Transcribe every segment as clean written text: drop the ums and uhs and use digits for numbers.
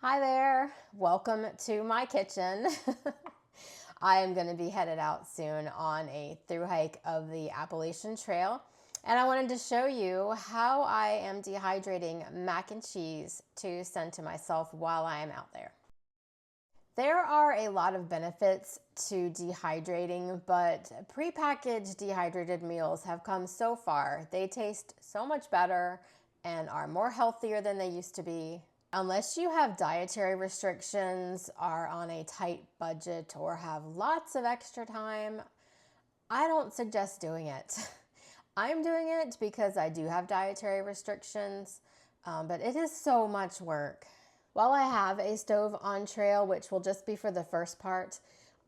Hi there, welcome to my kitchen. I am going to be headed out soon on a through hike of the Appalachian Trail, and I wanted to show you how I am dehydrating mac and cheese to send to myself while I am out there. There are a lot of benefits to dehydrating, but prepackaged dehydrated meals have come so far. They taste so much better and are more healthier than they used to be. Unless you have dietary restrictions, are on a tight budget, or have lots of extra time, I don't suggest doing it. I'm doing it because I do have dietary restrictions, but it is so much work. While I have a stove on trail, which will just be for the first part,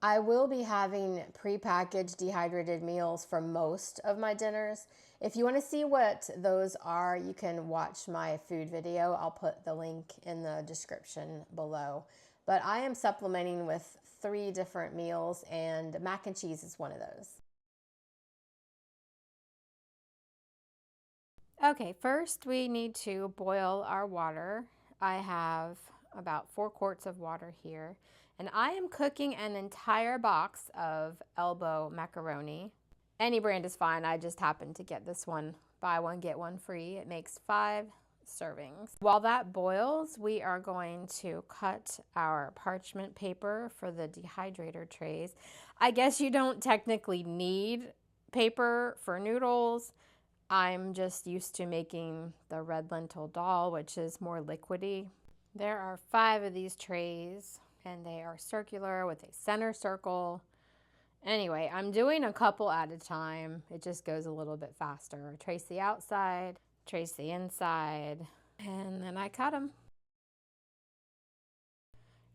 I will be having prepackaged dehydrated meals for most of my dinners. If you want to see what those are, you can watch my food video. I'll put the link in the description below. But I am supplementing with 3 different meals, and mac and cheese is one of those. Okay, first we need to boil our water. I have about 4 quarts of water here, and I am cooking an entire box of elbow macaroni. Any brand is fine. I just happened to get this one, buy one, get one free. It makes 5 servings. While that boils, we are going to cut our parchment paper for the dehydrator trays. I guess you don't technically need paper for noodles. I'm just used to making the red lentil dal, which is more liquidy. There are 5 of these trays, and they are circular with a center circle. Anyway, I'm doing a couple at a time. It just goes a little bit faster. I trace the outside, trace the inside, and then I cut them.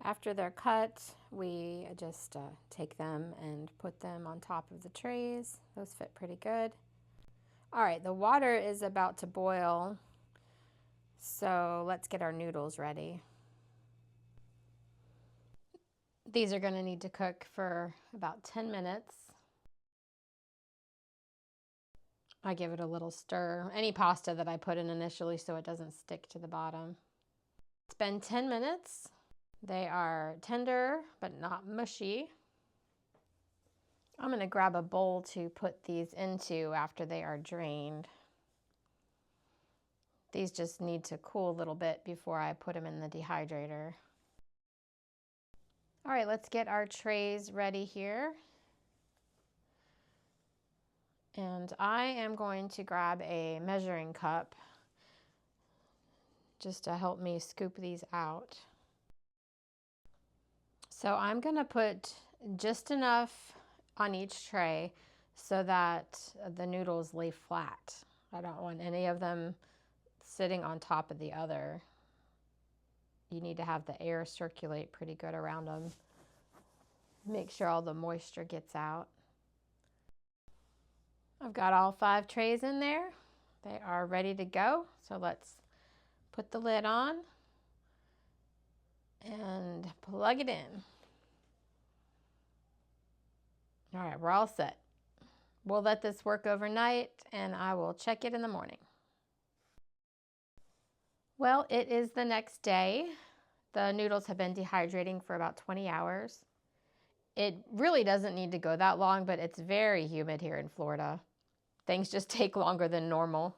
After they're cut, we just take them and put them on top of the trays. Those fit pretty good. All right, the water is about to boil, so let's get our noodles ready. These are going to need to cook for about 10 minutes. I give it a little stir. Any pasta that I put in initially so it doesn't stick to the bottom. It's been 10 minutes. They are tender but not mushy. I'm going to grab a bowl to put these into after they are drained. These just need to cool a little bit before I put them in the dehydrator. All right, let's get our trays ready here. And I am going to grab a measuring cup just to help me scoop these out. So I'm going to put just enough on each tray so that the noodles lay flat. I don't want any of them sitting on top of the other. You need to have the air circulate pretty good around them. Make sure all the moisture gets out. I've got all 5 trays in there. They are ready to go. So let's put the lid on and plug it in. All right, we're all set. We'll let this work overnight and I will check it in the morning. Well, it is the next day. The noodles have been dehydrating for about 20 hours. It really doesn't need to go that long, but it's very humid here in Florida. Things just take longer than normal.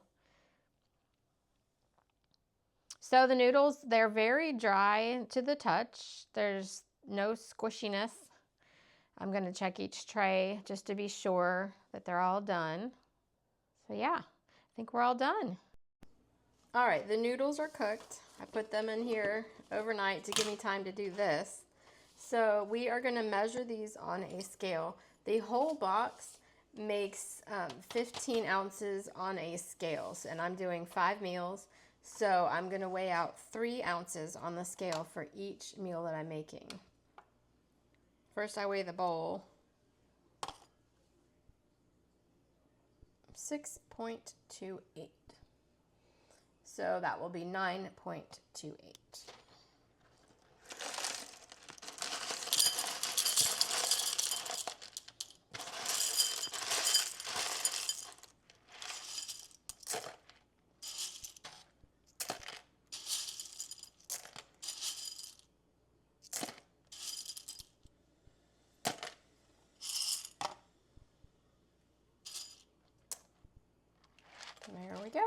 So the noodles, they're very dry to the touch. There's no squishiness. I'm going to check each tray just to be sure that they're all done. So yeah, I think we're all done. All right, the noodles are cooked. I put them in here overnight to give me time to do this. So we are going to measure these on a scale. The whole box makes 15 ounces on a scale, and I'm doing 5 meals. So I'm going to weigh out 3 ounces on the scale for each meal that I'm making. First I weigh the bowl. 6.28. So that will be 9.28. we go.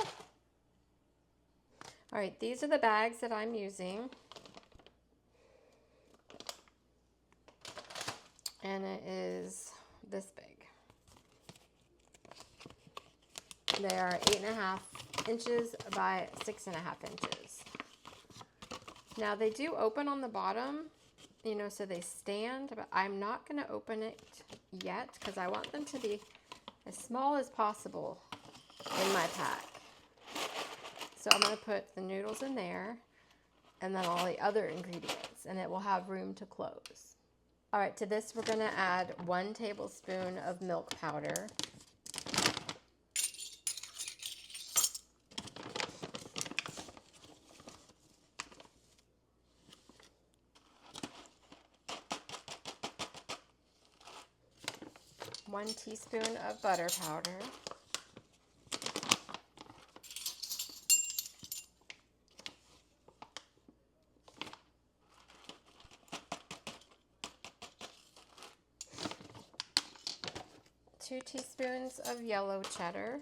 All right, these are the bags that I'm using. And it is this big. They are 8.5 inches by 6.5 inches. Now they do open on the bottom, you know, so they stand, but I'm not going to open it yet because I want them to be as small as possible in my pack. So I'm going to put the noodles in there and then all the other ingredients, and it will have room to close. All right, to this we're going to add 1 tablespoon of milk powder. One teaspoon of butter powder. 2 teaspoons of yellow cheddar.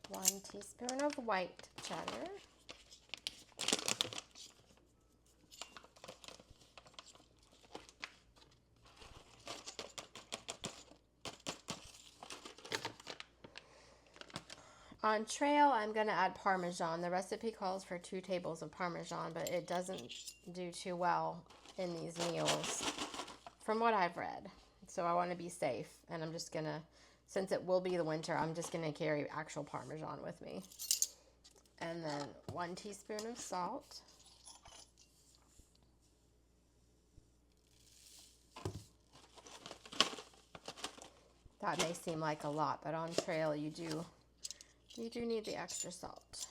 1 teaspoon of white cheddar. On trail, I'm going to add Parmesan. The recipe calls for 2 tables of Parmesan, but it doesn't do too well in these meals from what I've read. So I want to be safe, and I'm just going to, since it will be the winter, I'm just going to carry actual Parmesan with me. And then 1 teaspoon of salt. That may seem like a lot, but on trail you do need the extra salt.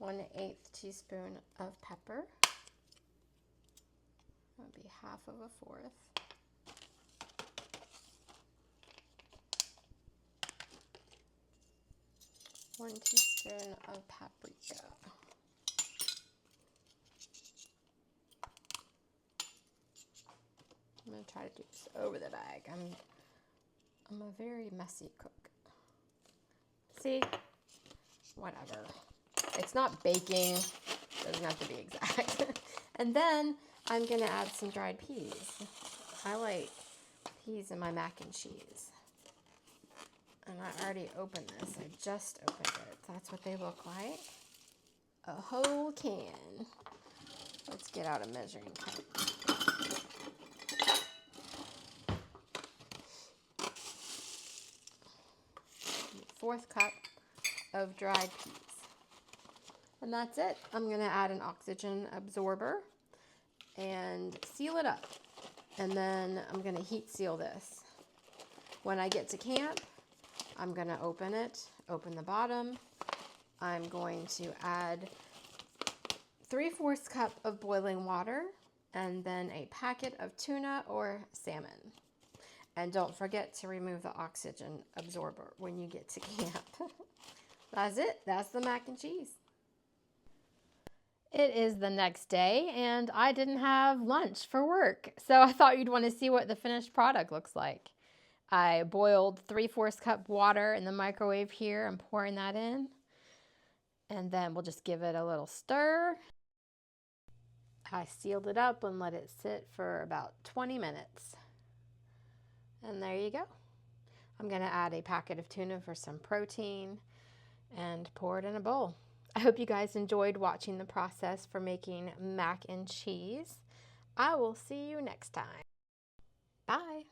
1/8 teaspoon of pepper. That would be 1/2 of a 4th. One teaspoon of paprika. I'm going to try to do this over the bag. I'm a very messy cook. See? Whatever. It's not baking. Doesn't have to be exact. And then I'm going to add some dried peas. I like peas in my mac and cheese. And I already opened this. I just opened it. That's what they look like. A whole can. Let's get out a measuring cup. 1/4 cup of dried peas. And that's it. I'm going to add an oxygen absorber and seal it up. And then I'm going to heat seal this. When I get to camp, I'm going to open it, open the bottom. I'm going to add 3/4 cup of boiling water and then a packet of tuna or salmon. And don't forget to remove the oxygen absorber when you get to camp. That's it. That's the mac and cheese. It is the next day and I didn't have lunch for work. So I thought you'd want to see what the finished product looks like. I boiled 3/4 cup water in the microwave here. I'm pouring that in. And then we'll just give it a little stir. I sealed it up and let it sit for about 20 minutes. And there you go. I'm going to add a packet of tuna for some protein and pour it in a bowl. I hope you guys enjoyed watching the process for making mac and cheese. I will see you next time. Bye.